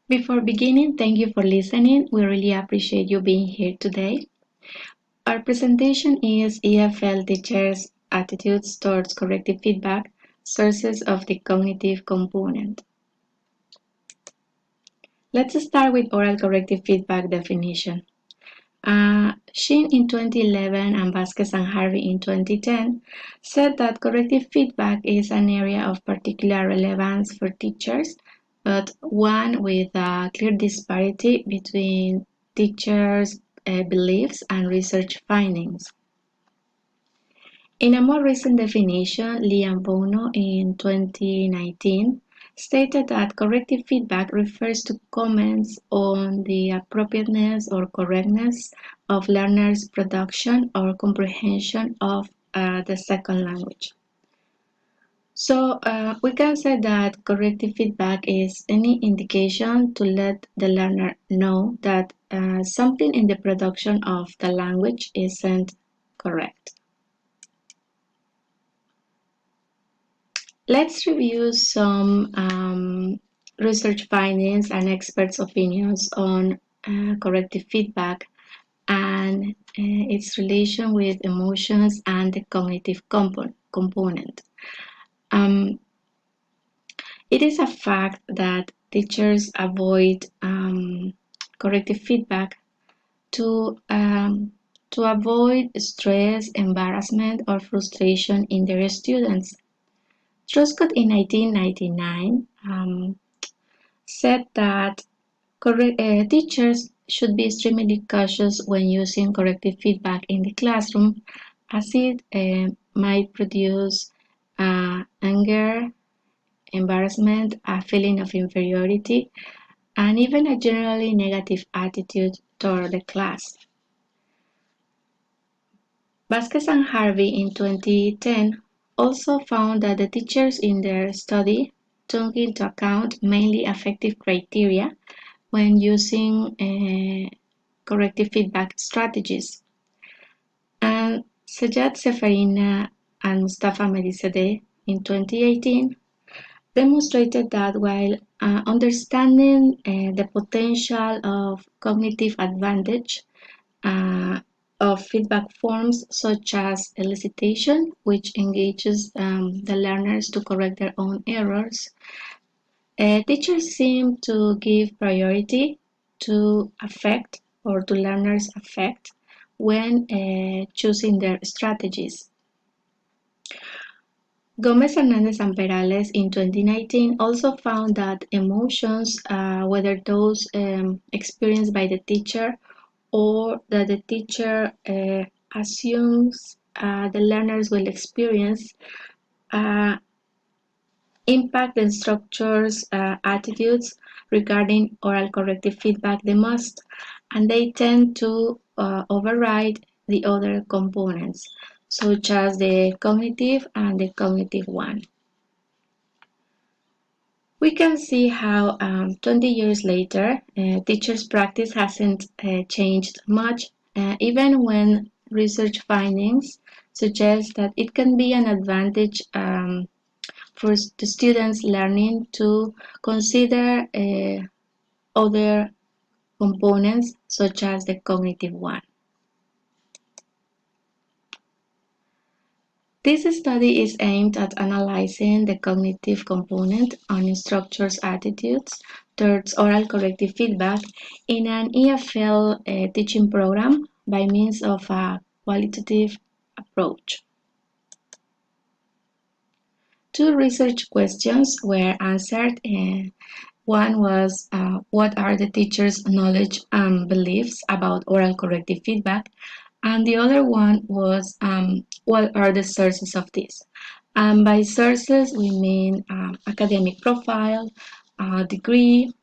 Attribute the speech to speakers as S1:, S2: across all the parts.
S1: Before beginning, thank you for listening. We really appreciate you being here today. Our presentation is EFL Teachers' Attitudes Towards Corrective Feedback, Sources of the Cognitive Component. Let's start with oral corrective feedback definition. Shin in 2011 and Vasquez and Harvey in 2010 said that corrective feedback is an area of particular relevance for teachers, but one with a clear disparity between teachers' beliefs and research findings. In a more recent definition, Lee and Bono in 2019 stated that corrective feedback refers to comments on the appropriateness or correctness of learners' production or comprehension of the second language. So we can say that corrective feedback is any indication to let the learner know that something in the production of the language isn't correct. Let's review some research findings and experts' opinions on corrective feedback and its relation with emotions and the cognitive component. It is a fact that teachers avoid corrective feedback to avoid stress, embarrassment, or frustration in their students. Truscott in 1999 said that teachers should be extremely cautious when using corrective feedback in the classroom, as it might produce anger, embarrassment, a feeling of inferiority, and even a generally negative attitude toward the class. Vasquez and Harvey in 2010 also found that the teachers in their study took into account mainly affective criteria when using corrective feedback strategies. And Sajjad Seferina and Mustafa Medizadeh in 2018 demonstrated that while understanding the potential of cognitive advantage of feedback forms such as elicitation, which engages the learners to correct their own errors, teachers seem to give priority to affect or to learners' affect when choosing their strategies. Gómez, Hernández, and Perales in 2019 also found that emotions, whether those experienced by the teacher or that the teacher assumes the learners will experience, impact the instructors' attitudes regarding oral corrective feedback the most, and they tend to override the other components, such as the cognitive and the cognitive one. We can see how 20 years later, teachers' practice hasn't changed much, even when research findings suggest that it can be an advantage for the students learning to consider other components such as the cognitive one. This study is aimed at analyzing the cognitive component on instructors' attitudes towards oral corrective feedback in an EFL teaching program by means of a qualitative approach. Two research questions were answered. One was, what are the teacher's knowledge and beliefs about oral corrective feedback? And the other one was, what are the sources of this? By sources, we mean academic profile, degree,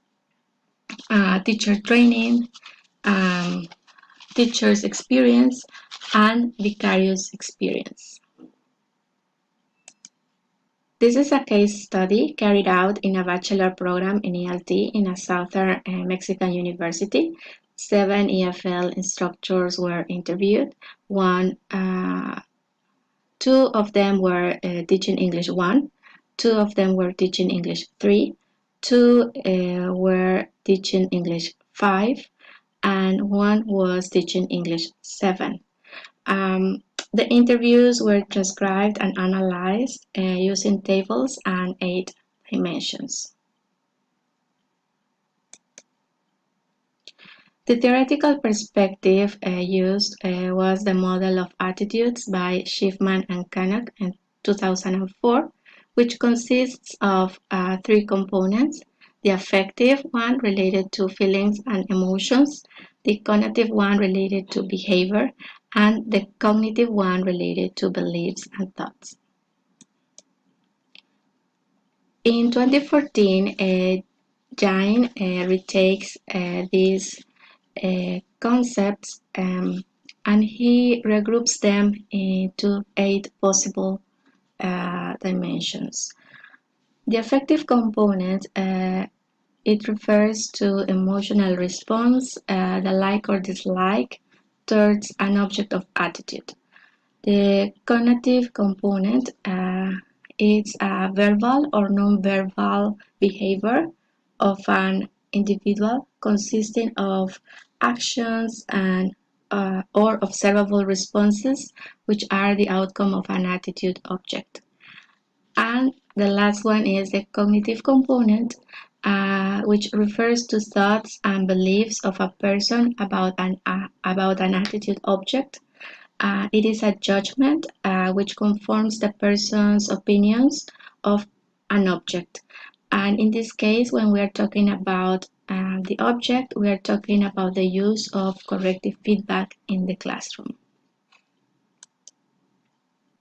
S1: teacher training, teacher's experience, and vicarious experience. This is a case study carried out in a bachelor program in ELT in a southern Mexican university. 7 EFL instructors were interviewed. 2 of them were teaching English 1, 2 of them were teaching English 3, 2 were teaching English 5, and 1 was teaching English 7. The interviews were transcribed and analyzed using tables and 8 dimensions. The theoretical perspective used was the model of attitudes by Schiffman and Canuck in 2004, which consists of 3 components: the affective one related to feelings and emotions, the cognitive one related to behavior, and the cognitive one related to beliefs and thoughts. In 2014, Jain retakes these concepts and he regroups them into 8 possible dimensions. The affective component, it refers to emotional response, the like or dislike towards an object of attitude. The cognitive component is a verbal or non-verbal behavior of an individual consisting of actions and or observable responses which are the outcome of an attitude object. And the last one is the cognitive component, which refers to thoughts and beliefs of a person about an attitude object. It is a judgment which conforms the person's opinions of an object. And in this case, when we are talking about the object, we are talking about the use of corrective feedback in the classroom.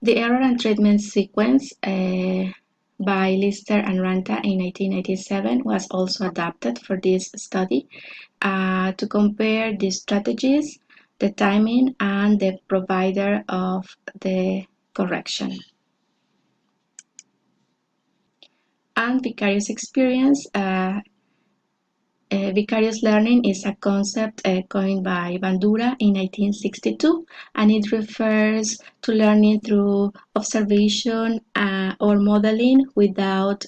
S1: The error and treatment sequence by Lister and Ranta in 1987 was also adapted for this study to compare the strategies, the timing, and the provider of the correction. And vicarious experience. Vicarious learning is a concept coined by Bandura in 1962, and it refers to learning through observation or modeling without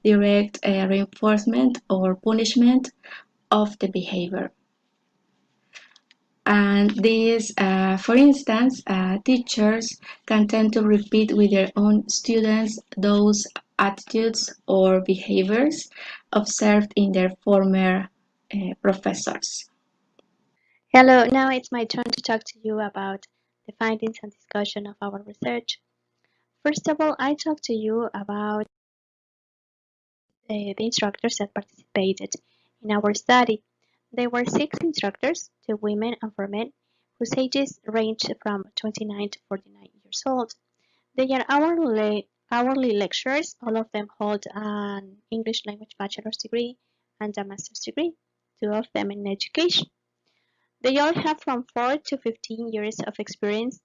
S1: direct reinforcement or punishment of the behavior. And this, for instance, teachers can tend to repeat with their own students those attitudes or behaviors observed in their former professors.
S2: Hello, now it's my turn to talk to you about the findings and discussion of our research. First of all, I talk to you about the instructors that participated in our study. There were 6 instructors, 2 women and 4 men, whose ages ranged from 29 to 49 years old. They are hourly lecturers. All of them hold an English language bachelor's degree and a master's degree, 2 of them in education. They all have from 4 to 15 years of experience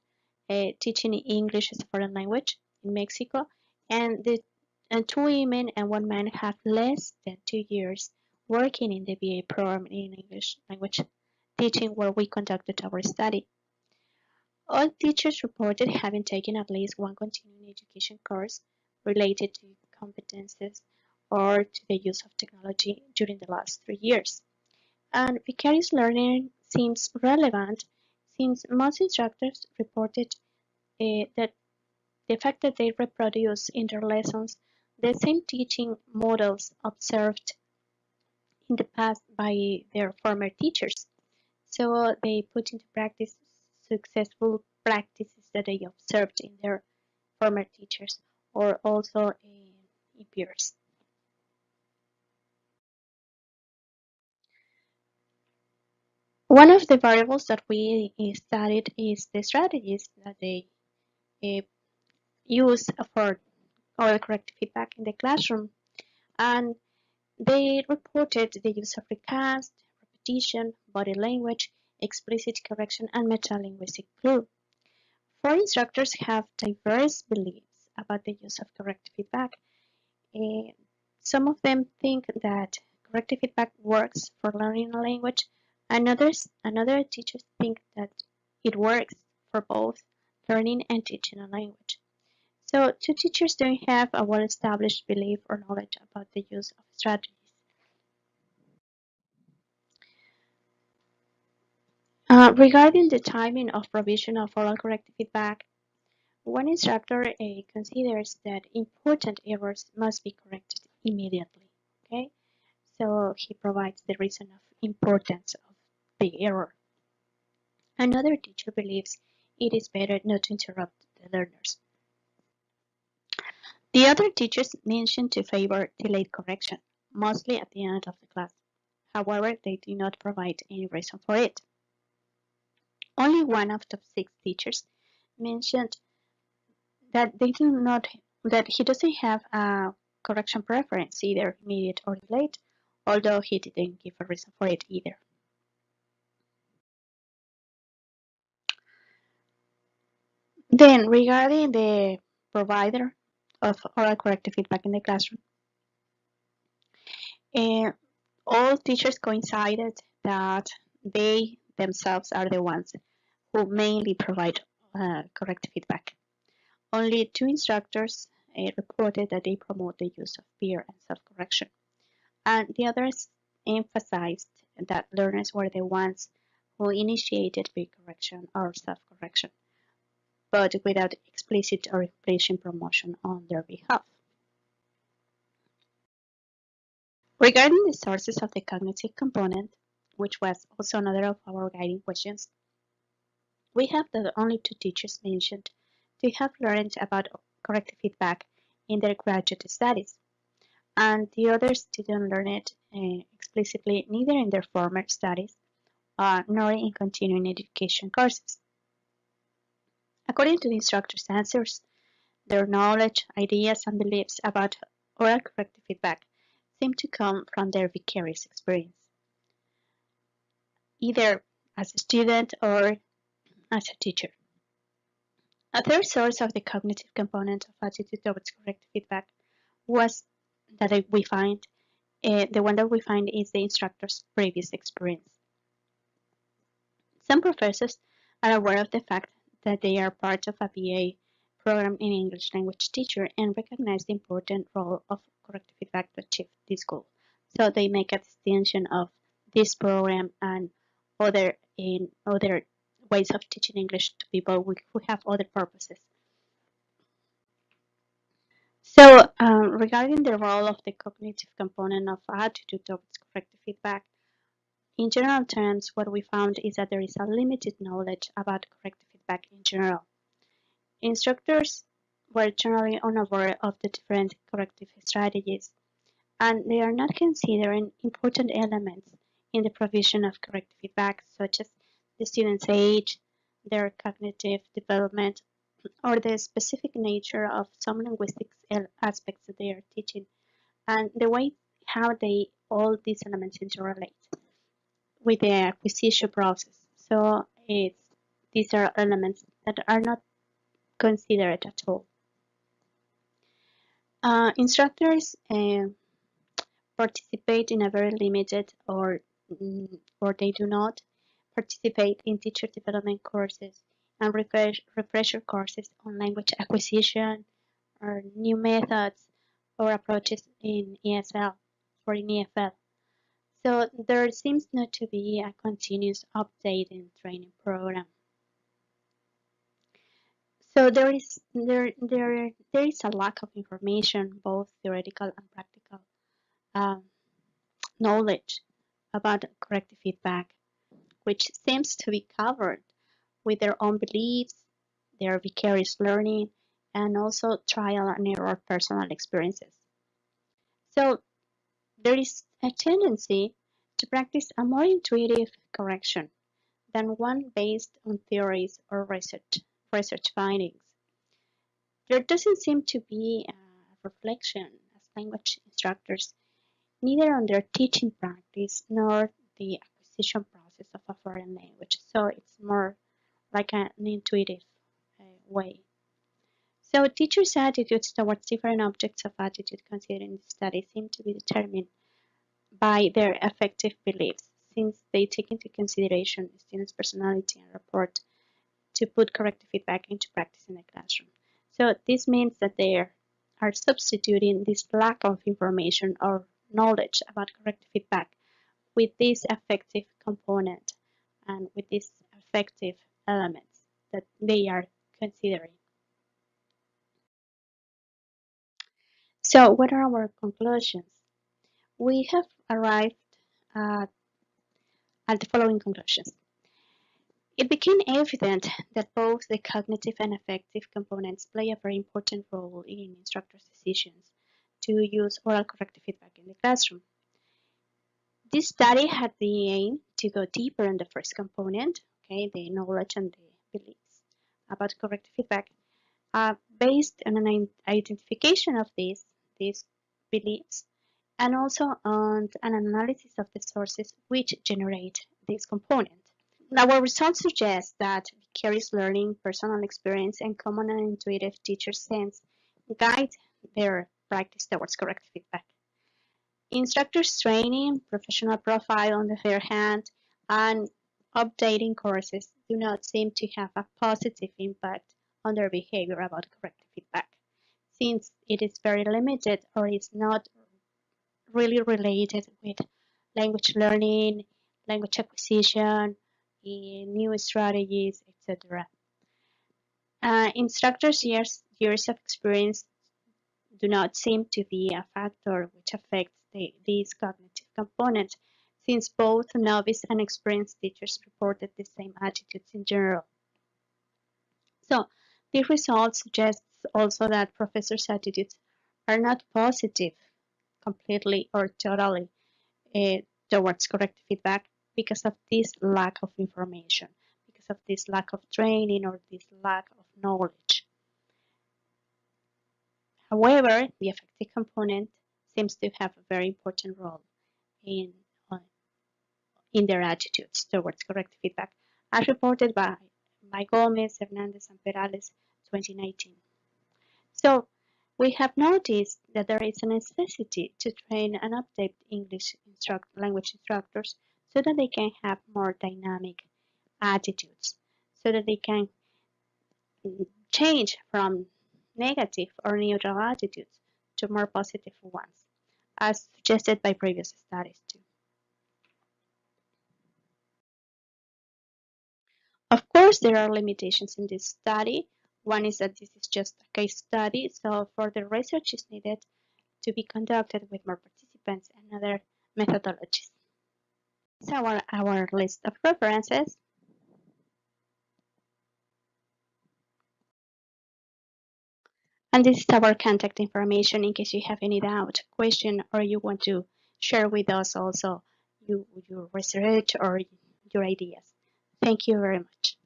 S2: teaching English as a foreign language in Mexico, and 2 women and 1 man have less than 2 years working in the BA program in English language teaching where we conducted our study. All teachers reported having taken at least 1 continuing education course related to competences or to the use of technology during the last 3 years. And vicarious learning seems relevant since most instructors reported that the fact that they reproduce in their lessons the same teaching models observed in the past by their former teachers. So they put into practice successful practices that they observed in their former teachers or also in peers. One of the variables that we studied is the strategies that they use for oral corrective feedback in the classroom, and they reported the use of recast, repetition, body language, explicit correction, and metalinguistic clue. 4 instructors have diverse beliefs about the use of corrective feedback. Some of them think that corrective feedback works for learning a language, and other teachers think that it works for both learning and teaching a language. So two teachers don't have a well-established belief or knowledge about the use of strategies. Regarding the timing of provision of oral corrective feedback, one instructor considers that important errors must be corrected immediately. Okay, so he provides the reason of importance of the error. Another teacher believes it is better not to interrupt the learners. The other teachers mention to favor delayed correction, mostly at the end of the class. However, they do not provide any reason for it. Only one out of 6 teachers mentioned that he doesn't have a correction preference, either immediate or delayed, although he didn't give a reason for it either. Then, regarding the provider of oral corrective feedback in the classroom, all teachers coincided that they themselves are the ones who mainly provide corrective feedback. Only 2 instructors reported that they promote the use of peer and self-correction, and the others emphasized that learners were the ones who initiated peer correction or self-correction, but without explicit or implicit promotion on their behalf. Regarding the sources of the cognitive component, which was also another of our guiding questions, we have that only 2 teachers mentioned to have learned about corrective feedback in their graduate studies, and the others didn't learn it explicitly neither in their former studies nor in continuing education courses. According to the instructors' answers, their knowledge, ideas, and beliefs about oral corrective feedback seem to come from their vicarious experience, either as a student or as a teacher. A third source of the cognitive component of attitude towards corrective feedback was that we find, the one that we find is the instructor's previous experience. Some professors are aware of the fact that they are part of a BA program in English language teacher and recognize the important role of corrective feedback to achieve this goal. So they make a distinction of this program and other ways of teaching English to people who have other purposes. So regarding the role of the cognitive component of attitude towards corrective feedback, in general terms, what we found is that there is a limited knowledge about corrective feedback in general. Instructors were generally unaware of the different corrective strategies, and they are not considering important elements in the provision of corrective feedback, such as the student's age, their cognitive development, or the specific nature of some linguistic aspects that they are teaching, and the way how all these elements interrelate with the acquisition process. So these are elements that are not considered at all. Instructors participate in a very limited or they do not participate in teacher development courses and refresher courses on language acquisition or new methods or approaches in ESL or in EFL. So there seems not to be a continuous updating training program. So there is a lack of information, both theoretical and practical knowledge about corrective feedback, which seems to be covered with their own beliefs, their vicarious learning, and also trial and error personal experiences. So there is a tendency to practice a more intuitive correction than one based on theories or research findings. There doesn't seem to be a reflection as language instructors neither on their teaching practice nor the acquisition process of a foreign language. So it's more like an intuitive way. So teachers' attitudes towards different objects of attitude considered in the study seem to be determined by their affective beliefs, since they take into consideration the student's personality and rapport to put corrective feedback into practice in the classroom. So this means that they are substituting this lack of information or knowledge about corrective feedback with this affective component and with these affective elements that they are considering. So what are our conclusions? We have arrived at the following conclusions. It became evident that both the cognitive and affective components play a very important role in instructors' decisions to use oral corrective feedback in the classroom. This study had the aim to go deeper on the first component, okay, the knowledge and the beliefs about corrective feedback, based on an identification of these beliefs, and also on an analysis of the sources which generate this component. Our results suggest that vicarious learning, personal experience, and common and intuitive teacher sense guide their practice towards corrective feedback. Instructors' training, professional profile on the other hand, and updating courses do not seem to have a positive impact on their behavior about corrective feedback, since it is very limited or is not really related with language learning, language acquisition, new strategies, etc. Instructors' years of experience do not seem to be a factor which affects these cognitive components, since both novice and experienced teachers reported the same attitudes in general. So, the result suggests also that professors' attitudes are not positive completely or totally towards corrective feedback because of this lack of information, because of this lack of training or this lack of knowledge. However, the affective component seems to have a very important role in, in their attitudes towards corrective feedback, as reported by Gómez, Hernández, and Perales 2019. So, we have noticed that there is a necessity to train and update English language instructors so that they can have more dynamic attitudes, so that they can change from negative or neutral attitudes to more positive ones, as suggested by previous studies too. Of course, there are limitations in this study. One is that this is just a case study, so further research is needed to be conducted with more participants and other methodologies. So our list of references. And this is our contact information in case you have any doubt, question, or you want to share with us also your research or your ideas. Thank you very much.